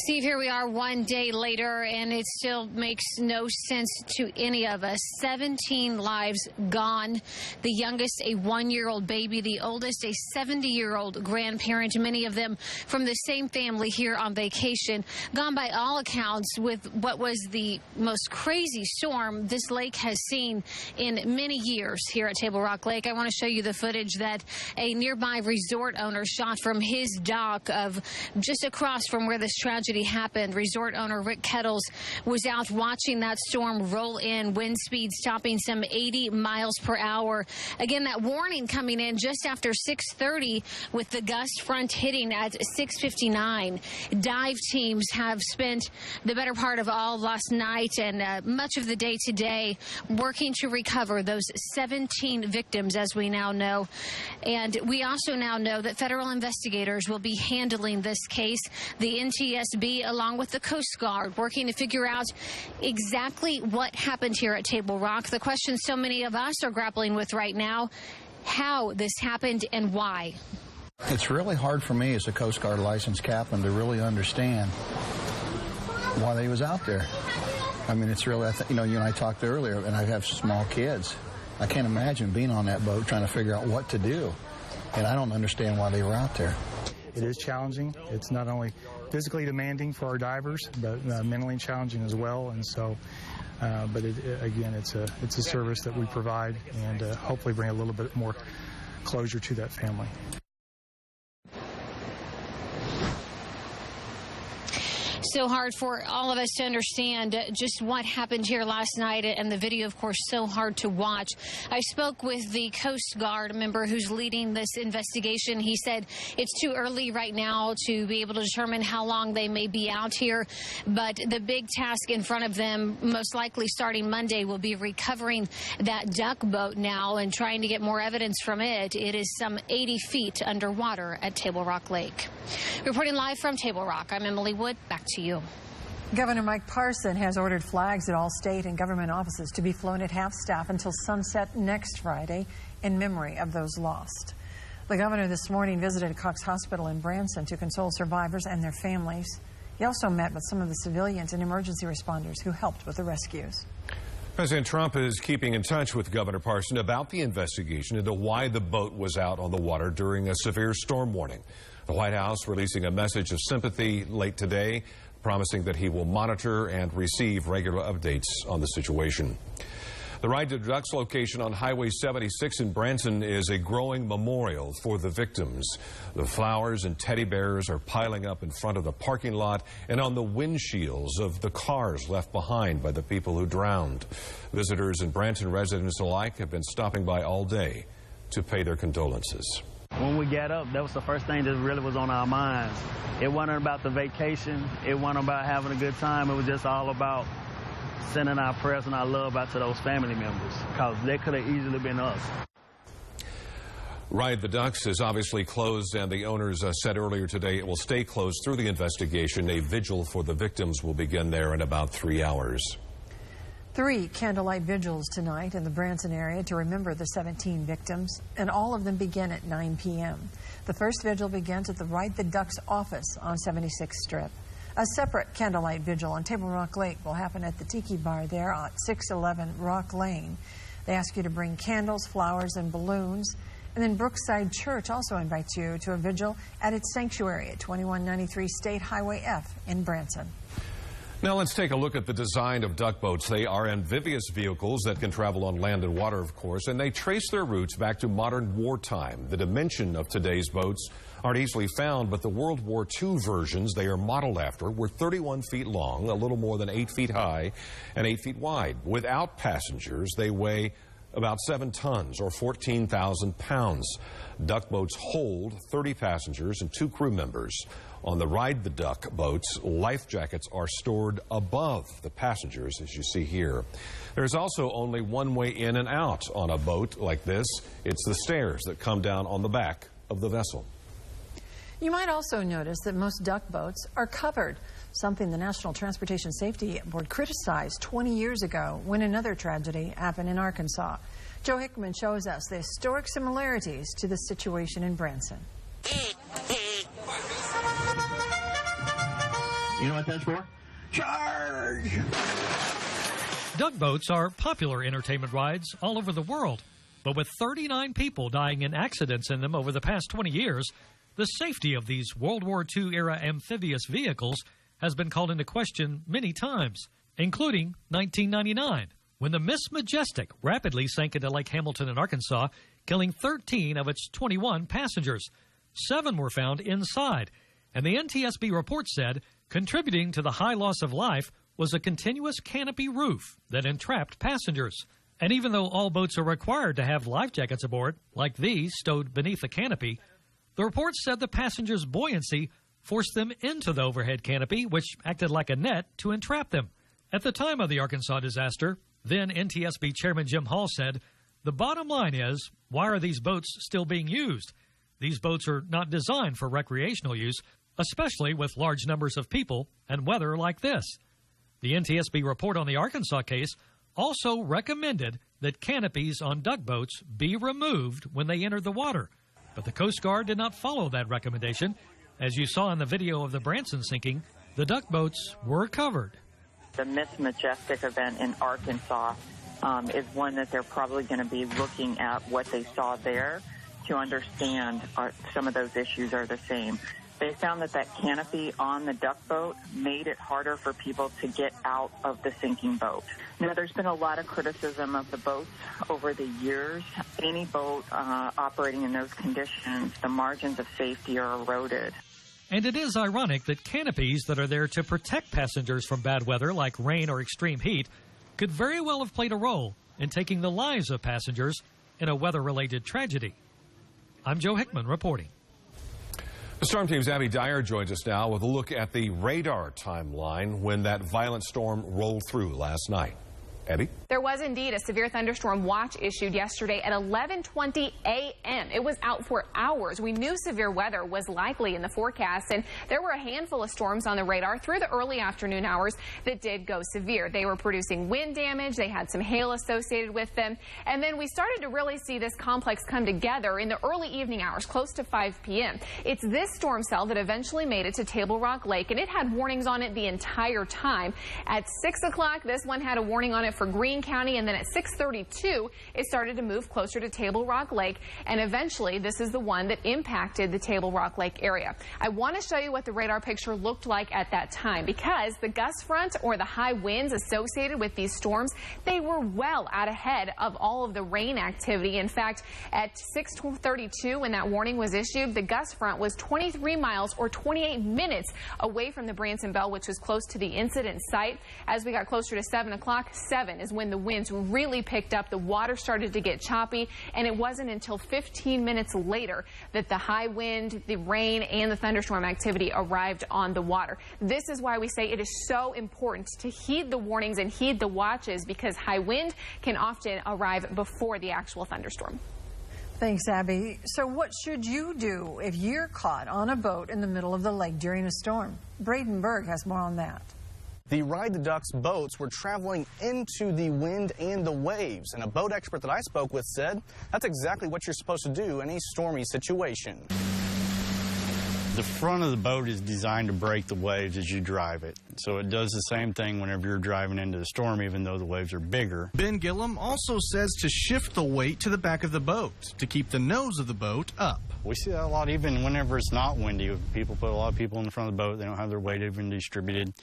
Steve, here we are one day later, and it still makes no sense to any of us. 17 lives gone. The youngest, a 1-year-old baby. The oldest, a 70-year-old grandparent. Many of them from the same family here on vacation. Gone by all accounts with what was the most crazy storm this lake has seen in many years here at Table Rock Lake. I want to show you the footage that a nearby resort owner shot from his dock of just across from where this tragedy happened. Resort owner Rick Kettles was out watching that storm roll in, wind speeds topping some 80 miles per hour. Again, that warning coming in just after 6:30 with the gust front hitting at 6:59. Dive teams have spent the better part of all last night and much of the day today working to recover those 17 victims, as we now know. And we also now know that federal investigators will be handling this case. The NTSB, along with the Coast Guard, working to figure out exactly what happened here at Table Rock. The question so many of us are grappling with right now, how this happened and why. It's really hard for me as a Coast Guard licensed captain to really understand why they was out there. I mean, it's really, you know, you and I talked earlier, and I have small kids. I can't imagine being on that boat trying to figure out what to do. And I don't understand why they were out there. It is challenging. It's not only physically demanding for our divers, but mentally challenging as well. And so, but again, it's a service that we provide and hopefully bring a little bit more closure to that family. So hard for all of us to understand just what happened here last night, and the video, of course, so hard to watch. I spoke with the Coast Guard member who's leading this investigation. He said it's too early right now to be able to determine how long they may be out here, but the big task in front of them, most likely starting Monday, will be recovering that duck boat now and trying to get more evidence from it. It is some 80 feet underwater at Table Rock Lake. Reporting live from Table Rock, I'm Emily Wood. Back to you. Governor Mike Parson has ordered flags at all state and government offices to be flown at half staff until sunset next Friday in memory of those lost. The governor this morning visited Cox Hospital in Branson to console survivors and their families. He also met with some of the civilians and emergency responders who helped with the rescues. President Trump is keeping in touch with Governor Parson about the investigation into why the boat was out on the water during a severe storm warning. The White House releasing a message of sympathy late today, promising that he will monitor and receive regular updates on the situation. The Ride to Ducks location on Highway 76 in Branson is a growing memorial for the victims. The flowers and teddy bears are piling up in front of the parking lot and on the windshields of the cars left behind by the people who drowned. Visitors and Branson residents alike have been stopping by all day to pay their condolences. When we got up, that was the first thing that really was on our minds. It wasn't about the vacation. It wasn't about having a good time. It was just all about sending our prayers and our love out to those family members, because they could have easily been us. Ride the Ducks is obviously closed, and the owners said earlier today it will stay closed through the investigation. A vigil for the victims will begin there in about 3 hours. 3 candlelight vigils tonight in the Branson area to remember the 17 victims, and all of them begin at 9 p.m. The first vigil begins at the Ride the Ducks office on 76th Strip. A separate candlelight vigil on Table Rock Lake will happen at the Tiki Bar there at 611 Rock Lane. They ask you to bring candles, flowers, and balloons. And then Brookside Church also invites you to a vigil at its sanctuary at 2193 State Highway F in Branson. Now let's take a look at the design of duck boats. They are amphibious vehicles that can travel on land and water, of course, and they trace their roots back to modern wartime. The dimension of today's boats aren't easily found, but the World War II versions they are modeled after were 31 feet long, a little more than 8 feet high, and 8 feet wide. Without passengers, they weigh about 7 tons or 14,000 pounds. Duck boats hold 30 passengers and 2 crew members. On the Ride the Duck boats, life jackets are stored above the passengers, as you see here. There's also only one way in and out on a boat like this. It's the stairs that come down on the back of the vessel. You might also notice that most duck boats are covered, something the National Transportation Safety Board criticized 20 years ago when another tragedy happened in Arkansas. Joe Hickman shows us the historic similarities to the situation in Branson. You know what that's for? Charge! Duck boats are popular entertainment rides all over the world, but with 39 people dying in accidents in them over the past 20 years, the safety of these World War II-era amphibious vehicles has been called into question many times, including 1999, when the Miss Majestic rapidly sank into Lake Hamilton in Arkansas, killing 13 of its 21 passengers. 7 were found inside, and the NTSB report said contributing to the high loss of life was a continuous canopy roof that entrapped passengers. And even though all boats are required to have life jackets aboard, like these stowed beneath the canopy, the report said the passengers' buoyancy forced them into the overhead canopy, which acted like a net to entrap them. At the time of the Arkansas disaster, then NTSB Chairman Jim Hall said, "The bottom line is, why are these boats still being used? These boats are not designed for recreational use, especially with large numbers of people and weather like this." The NTSB report on the Arkansas case also recommended that canopies on duck boats be removed when they enter the water. But the Coast Guard did not follow that recommendation. As you saw in the video of the Branson sinking, the duck boats were covered. The Miss Majestic event in Arkansas is one that they're probably going to be looking at what they saw there to understand some of those issues are the same. They found that canopy on the duck boat made it harder for people to get out of the sinking boat. Now, there's been a lot of criticism of the boats over the years. Any boat operating in those conditions, the margins of safety are eroded. And it is ironic that canopies that are there to protect passengers from bad weather like rain or extreme heat could very well have played a role in taking the lives of passengers in a weather-related tragedy. I'm Joe Hickman reporting. The Storm Team's Abby Dyer joins us now with a look at the radar timeline when that violent storm rolled through last night. Eddie? There was indeed a severe thunderstorm watch issued yesterday at 11:20 a.m. It was out for hours. We knew severe weather was likely in the forecast, and there were a handful of storms on the radar through the early afternoon hours that did go severe. They were producing wind damage. They had some hail associated with them. And then we started to really see this complex come together in the early evening hours, close to 5 p.m. It's this storm cell that eventually made it to Table Rock Lake, and it had warnings on it the entire time. At 6 o'clock, this one had a warning on it for Greene County, and then at 6:32, it started to move closer to Table Rock Lake, and eventually this is the one that impacted the Table Rock Lake area. I want to show you what the radar picture looked like at that time, because the gust front or the high winds associated with these storms, they were well out ahead of all of the rain activity. In fact, at 6:32, when that warning was issued, the gust front was 23 miles or 28 minutes away from the Branson Bell, which was close to the incident site. As we got closer to 7 o'clock, 7 is when the winds really picked up. The water started to get choppy, and it wasn't until 15 minutes later that the high wind, the rain, and the thunderstorm activity arrived on the water. This is why we say it is so important to heed the warnings and heed the watches, because high wind can often arrive before the actual thunderstorm. Thanks, Abby. So what should you do if you're caught on a boat in the middle of the lake during a storm? Braden Berg has more on that. The Ride the Ducks boats were traveling into the wind and the waves, and a boat expert that I spoke with said that's exactly what you're supposed to do in a stormy situation. The front of the boat is designed to break the waves as you drive it. So it does the same thing whenever you're driving into the storm, even though the waves are bigger. Ben Gillum also says to shift the weight to the back of the boat to keep the nose of the boat up. We see that a lot even whenever it's not windy. People put a lot of people in the front of the boat. They don't have their weight even distributed.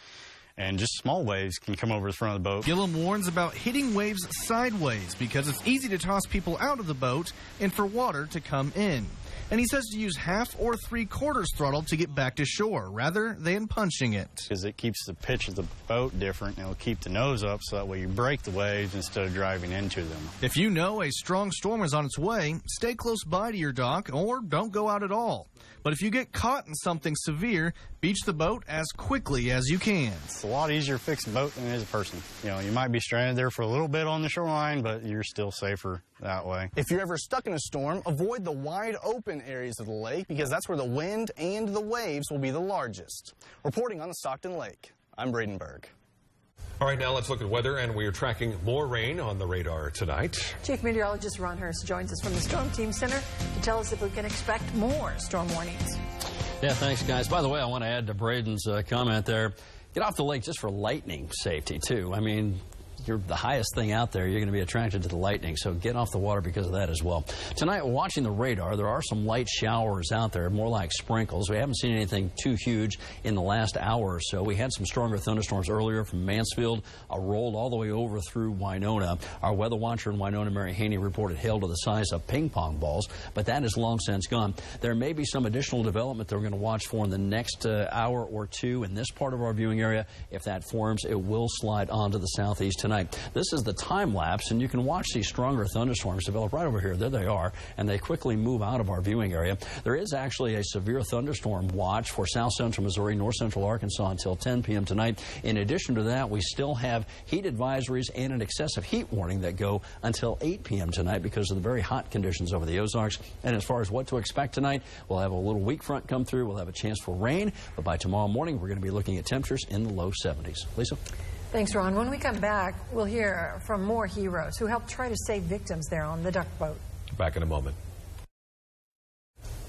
And just small waves can come over the front of the boat. Gillum warns about hitting waves sideways because it's easy to toss people out of the boat and for water to come in. And he says to use 1/2 or 3/4 throttle to get back to shore rather than punching it. Because it keeps the pitch of the boat different, and it'll keep the nose up so that way you break the waves instead of driving into them. If you know a strong storm is on its way, stay close by to your dock or don't go out at all. But if you get caught in something severe, beach the boat as quickly as you can. It's a lot easier to fix a boat than it is a person. You know, you might be stranded there for a little bit on the shoreline, but you're still safer that way. If you're ever stuck in a storm, avoid the wide open areas of the lake, because that's where the wind and the waves will be the largest. Reporting on the Stockton Lake, I'm Braden Berg. All right, now let's look at weather, and we are tracking more rain on the radar tonight. Chief Meteorologist Ron Hurst joins us from the Storm Team Center to tell us if we can expect more storm warnings. Yeah, thanks, guys. By the way, I want to add to Braden's comment there. Get off the lake just for lightning safety, too. I mean, you're the highest thing out there, you're going to be attracted to the lightning, so get off the water because of that as well. Tonight, watching the radar, there are some light showers out there, more like sprinkles. We haven't seen anything too huge in the last hour or so. We had some stronger thunderstorms earlier from Mansfield, rolled all the way over through Winona. Our weather watcher in Winona, Mary Haney, reported hail to the size of ping pong balls, but that is long since gone. There may be some additional development that we're going to watch for in the next hour or two in this part of our viewing area. If that forms, it will slide onto the southeast tonight. This is the time lapse, and you can watch these stronger thunderstorms develop right over here. There they are, and they quickly move out of our viewing area. There is actually a severe thunderstorm watch for south central Missouri, north central Arkansas until 10 p.m. tonight. In addition to that, we still have heat advisories and an excessive heat warning that go until 8 p.m. tonight because of the very hot conditions over the Ozarks. And as far as what to expect tonight, we'll have a little weak front come through. We'll have a chance for rain, but by tomorrow morning, we're going to be looking at temperatures in the low 70s. Lisa? Thanks, Ron. When we come back, we'll hear from more heroes who helped try to save victims there on the duck boat. Back in a moment.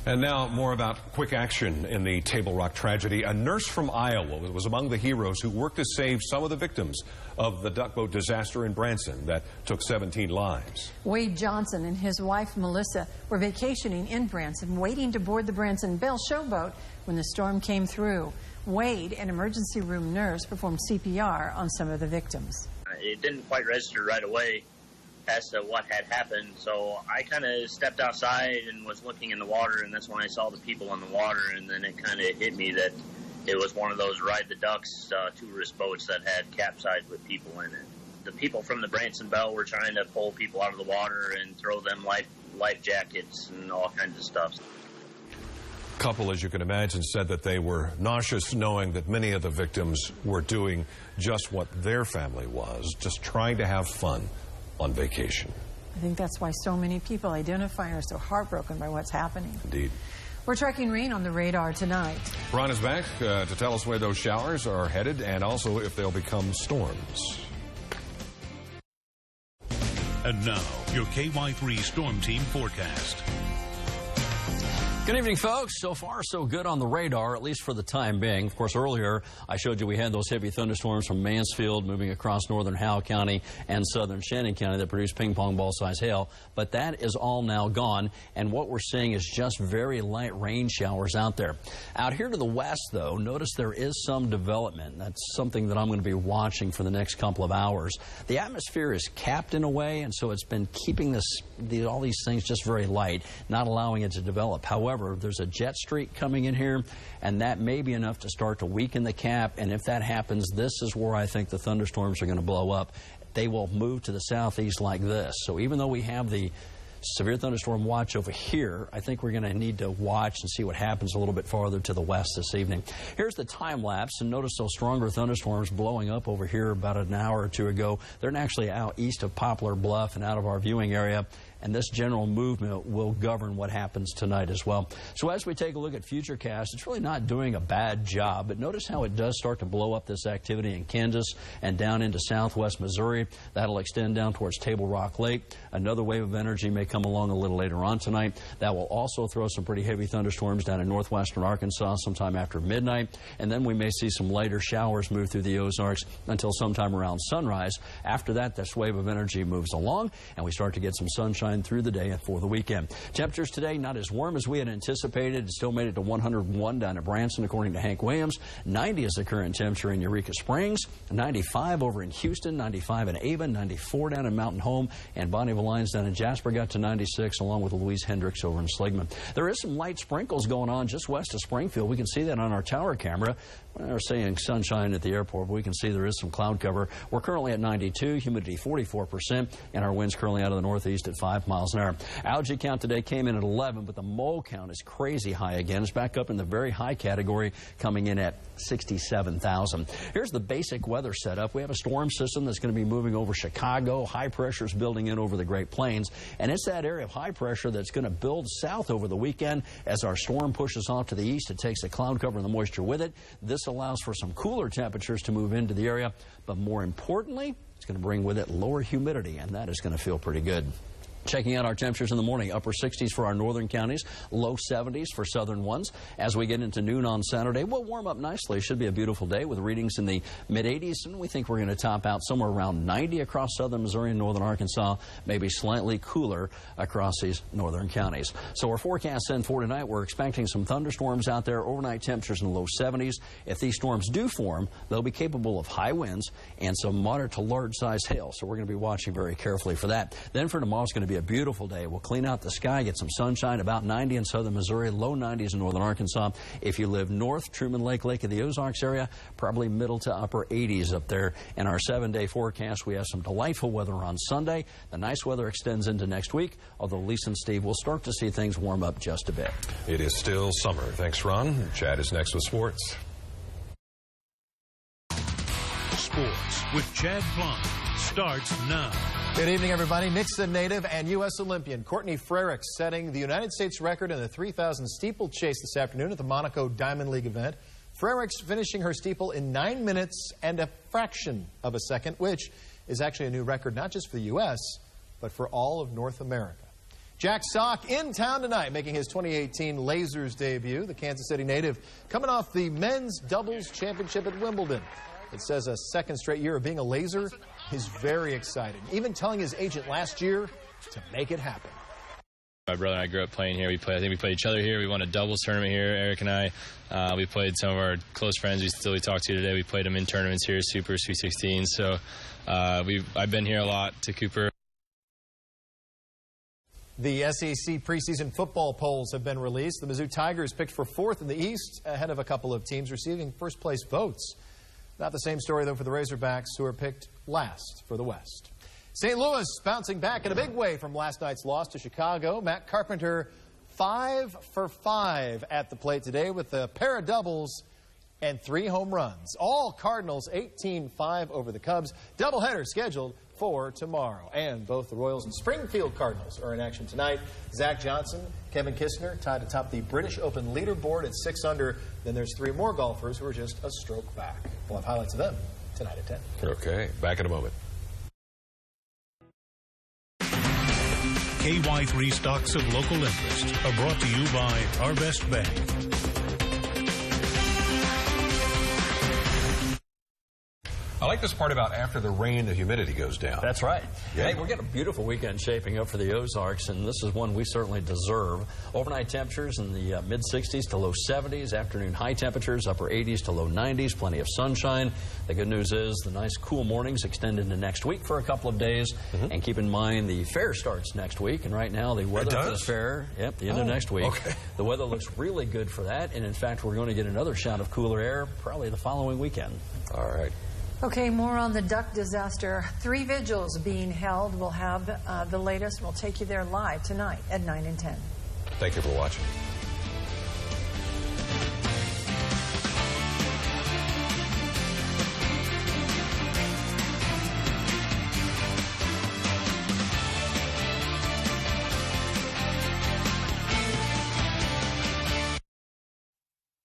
And now more about quick action in the Table Rock tragedy. A nurse from Iowa was among the heroes who worked to save some of the victims of the duck boat disaster in Branson that took 17 lives. Wade Johnson and his wife Melissa were vacationing in Branson, waiting to board the Branson Bell showboat when the storm came through. Wade, an emergency room nurse, performed CPR on some of the victims. It didn't quite register right away as to what had happened, so I kind of stepped outside and was looking in the water, and that's when I saw the people in the water, and then it kind of hit me that it was one of those Ride the Ducks tourist boats that had capsized with people in it. The people from the Branson Bell were trying to pull people out of the water and throw them life jackets and all kinds of stuff. couple, as you can imagine, said that they were nauseous knowing that many of the victims were doing just what their family was, just trying to have fun on vacation. I think that's why so many people identify are so heartbroken by what's happening. Indeed. We're tracking rain on the radar tonight. Ron is back to tell us where those showers are headed and also if they'll become storms. And now, your KY3 Storm Team forecast. Good evening, folks. So far, so good on the radar, at least for the time being. Of course, earlier, I showed you we had those heavy thunderstorms from Mansfield moving across northern Howe County and southern Shannon County that produced ping-pong ball-size hail. But that is all now gone, and what we're seeing is just very light rain showers out there. Out here to the west, though, notice there is some development. That's something that I'm going to be watching for the next couple of hours. The atmosphere is capped in a way, and so it's been keeping all these things just very light, not allowing it to develop. However, there's a jet streak coming in here, and that may be enough to start to weaken the cap, and if that happens, this is where I think the thunderstorms are going to blow up. They will move to the southeast like this. So even though we have the severe thunderstorm watch over here, I think we're going to need to watch and see what happens a little bit farther to the west this evening. Here's the time lapse, and notice those stronger thunderstorms blowing up over here about an hour or two ago. They're actually out east of Poplar Bluff and out of our viewing area. And this general movement will govern what happens tonight as well. So as we take a look at Futurecast, it's really not doing a bad job, but notice how it does start to blow up this activity in Kansas and down into southwest Missouri. That'll extend down towards Table Rock Lake. Another wave of energy may come along a little later on tonight. That will also throw some pretty heavy thunderstorms down in northwestern Arkansas sometime after midnight. And then we may see some lighter showers move through the Ozarks until sometime around sunrise. After that, this wave of energy moves along, and we start to get some sunshine through the day and for the weekend. Temperatures today not as warm as we had anticipated. It still made it to 101 down at Branson, according to Hank Williams. 90 is the current temperature in Eureka Springs. 95 over in Houston. 95 in Avon. 94 down in Mountain Home. And Bonnie Valines down in Jasper got to 96, along with Louise Hendricks over in Sligman. There is some light sprinkles going on just west of Springfield. We can see that on our tower camera. We're saying sunshine at the airport, but we can see there is some cloud cover. We're currently at 92, humidity 44%, and our winds currently out of the northeast at 5 miles an hour. Algae count today came in at 11, but the mole count is crazy high again. It's back up in the very high category, coming in at 67,000. Here's the basic weather setup. We have a storm system that's going to be moving over Chicago. High pressure is building in over the Great Plains, and it's that area of high pressure that's going to build south over the weekend. As our storm pushes off to the east, it takes the cloud cover and the moisture with it. This allows for some cooler temperatures to move into the area, but more importantly, it's going to bring with it lower humidity, and that is going to feel pretty good. Checking out our temperatures in the morning, upper 60s for our northern counties, low 70s for southern ones. As we get into noon on Saturday, we'll warm up nicely. It should be a beautiful day with readings in the mid-80s, and we think we're going to top out somewhere around 90 across southern Missouri and northern Arkansas, maybe slightly cooler across these northern counties. So our forecast then for tonight, we're expecting some thunderstorms out there, overnight temperatures in the low 70s. If these storms do form, they'll be capable of high winds and some moderate to large size hail. So we're going to be watching very carefully for that. Then for tomorrow, it's going to be a beautiful day. We'll clean out the sky, get some sunshine, about 90 in southern Missouri, low 90s in northern Arkansas. If you live north, Truman Lake, Lake of the Ozarks area, probably middle to upper 80s up there. In our 7-day forecast, we have some delightful weather on Sunday. The nice weather extends into next week, although Lisa and Steve will start to see things warm up just a bit. It is still summer. Thanks, Ron. Chad is next with sports. Sports with Chad Plum starts now. Good evening, everybody. Nixon native and U.S. Olympian Courtney Frerichs setting the United States record in the 3,000 steeplechase this afternoon at the Monaco Diamond League event. Frerichs finishing her steeple in 9 minutes and a fraction of a second, which is actually a new record not just for the U.S., but for all of North America. Jack Sock in town tonight, making his 2018 Lasers debut. The Kansas City native coming off the men's doubles championship at Wimbledon. It says a second straight year of being a laser is very exciting, even telling his agent last year to make it happen. My brother and I grew up playing here. I think we played each other here. We won a doubles tournament here, Eric and I. We played some of our close friends we talked to today. We played them in tournaments here, Super, Sweet 16. So I've been here a lot to Cooper. The SEC preseason football polls have been released. The Mizzou Tigers picked for 4th in the East, ahead of a couple of teams receiving first-place votes. Not the same story, though, for the Razorbacks, who are picked last for the West. St. Louis bouncing back in a big way from last night's loss to Chicago. Matt Carpenter 5 for 5 at the plate today with a pair of doubles and 3 home runs. All Cardinals 18-5 over the Cubs. Doubleheader scheduled for tomorrow. And both the Royals and Springfield Cardinals are in action tonight. Zach Johnson, Kevin Kistner tied atop the British Open leaderboard at 6 under. Then there's 3 more golfers who are just a stroke back. We'll have highlights of them tonight at 10. Okay, back in a moment. KY3 stocks of local interest are brought to you by Our Best Bank. I like this part about after the rain, the humidity goes down. That's right. Yeah. Hey, we're getting a beautiful weekend shaping up for the Ozarks, and this is one we certainly deserve. Overnight temperatures in the mid-60s to low 70s. Afternoon high temperatures, upper 80s to low 90s. Plenty of sunshine. The good news is the nice cool mornings extend into next week for a couple of days. And keep in mind the fair starts next week, and right now the weather for the fair, the end of next week. Okay. The weather looks really good for that, and in fact we're going to get another shot of cooler air probably the following weekend. All right. Okay, more on the duck disaster. 3 vigils being held. We'll have the latest. We'll take you there live tonight at 9 and 10. Thank you for watching.